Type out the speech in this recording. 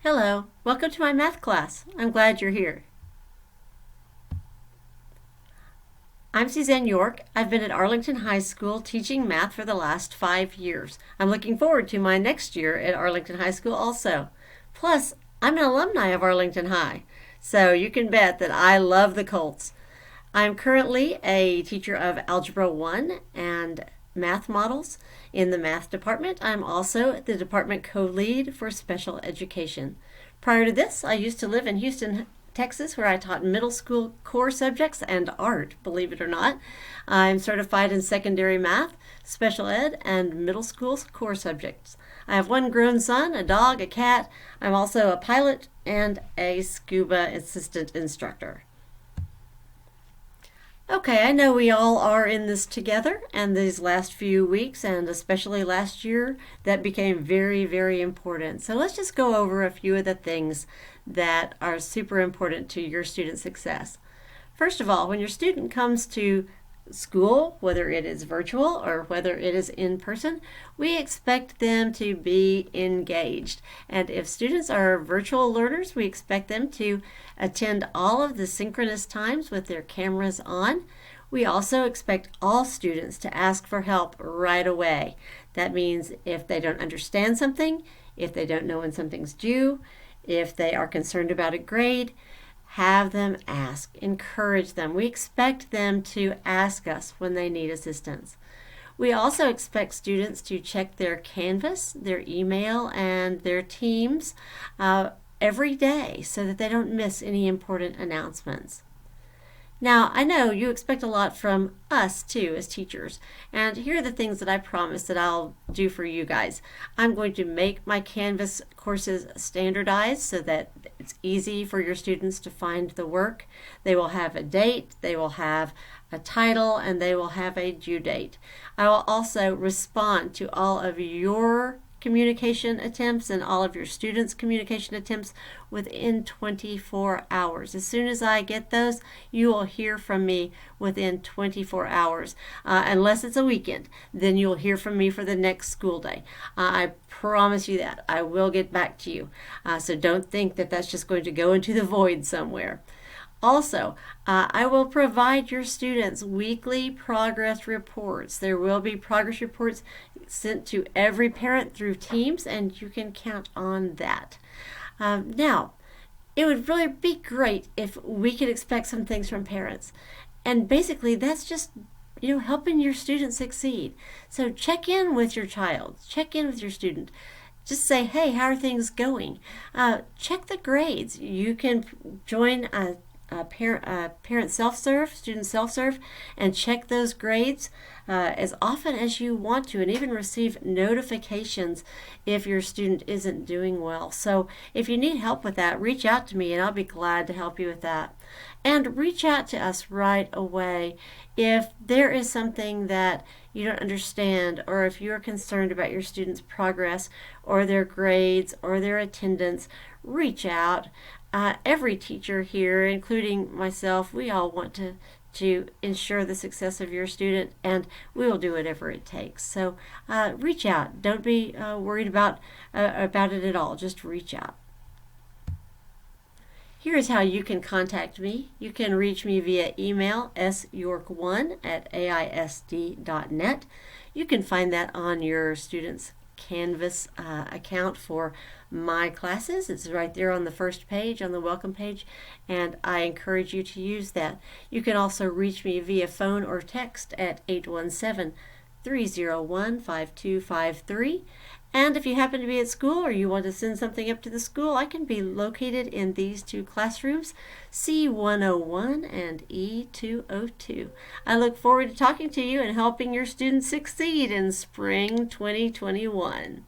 Hello, welcome to my math class. I'm glad you're here. I'm Suzanne York. I've been at Arlington High School teaching math for the last 5 years. I'm looking forward to my next year at Arlington High School also. Plus, I'm an alumni of Arlington High, so you can bet that I love the Colts. I'm currently a teacher of Algebra 1 and math models in the math department. I'm also the department co-lead for special education. Prior to this, I used to live in Houston, Texas, where I taught middle school core subjects and art, believe it or not. I'm certified in secondary math, special ed, and middle school core subjects. I have one grown son, a dog, a cat. I'm also a pilot and a scuba assistant instructor. Okay, I know we all are in this together, and these last few weeks, and especially last year, that became very, very important. So let's just go over a few of the things that are super important to your student success. First of all, when your student comes to school, whether it is virtual or whether it is in person, we expect them to be engaged. And if students are virtual learners, we expect them to attend all of the synchronous times with their cameras on. We also expect all students to ask for help right away. That means if they don't understand something, if they don't know when something's due, if they are concerned about a grade, have them ask, encourage them. We expect them to ask us when they need assistance. We also expect students to check their Canvas, their email, and their Teams every day so that they don't miss any important announcements. Now, I know you expect a lot from us too as teachers, and here are the things that I promise that I'll do for you guys. I'm going to make my Canvas courses standardized so that it's easy for your students to find the work. They will have a date, they will have a title, and they will have a due date. I will also respond to all of your communication attempts and all of your students' communication attempts within 24 hours. As soon as I get those, you will hear from me within 24 hours. Unless it's a weekend, then you'll hear from me for the next school day. I promise you that. I will get back to you. So don't think that that's just going to go into the void somewhere. Also, I will provide your students weekly progress reports. There will be progress reports sent to every parent through Teams, and you can count on that. Now, it would really be great if we could expect some things from parents. And basically, that's just helping your student succeed. So check in with your child, check in with your student. Just say, hey, how are things going? Check the grades. You can join a parent self-serve, student self-serve, and check those grades as often as you want to, and even receive notifications if your student isn't doing well. So if you need help with that, reach out to me and I'll be glad to help you with that. And reach out to us right away if there is something that you don't understand, or if you're concerned about your students' progress or their grades or their attendance. Reach out. Every teacher here, including myself, we all want to ensure the success of your student, and we will do whatever it takes. So reach out. Don't be worried about it at all. Just reach out. Here is how you can contact me. You can reach me via email, syork1@aisd.net. You can find that on your student's Canvas account for my classes. It's right there on the first page, on the welcome page, and I encourage you to use that. You can also reach me via phone or text at 817-301-5253. And if you happen to be at school or you want to send something up to the school, I can be located in these two classrooms, C101 and E202. I look forward to talking to you and helping your students succeed in spring 2021.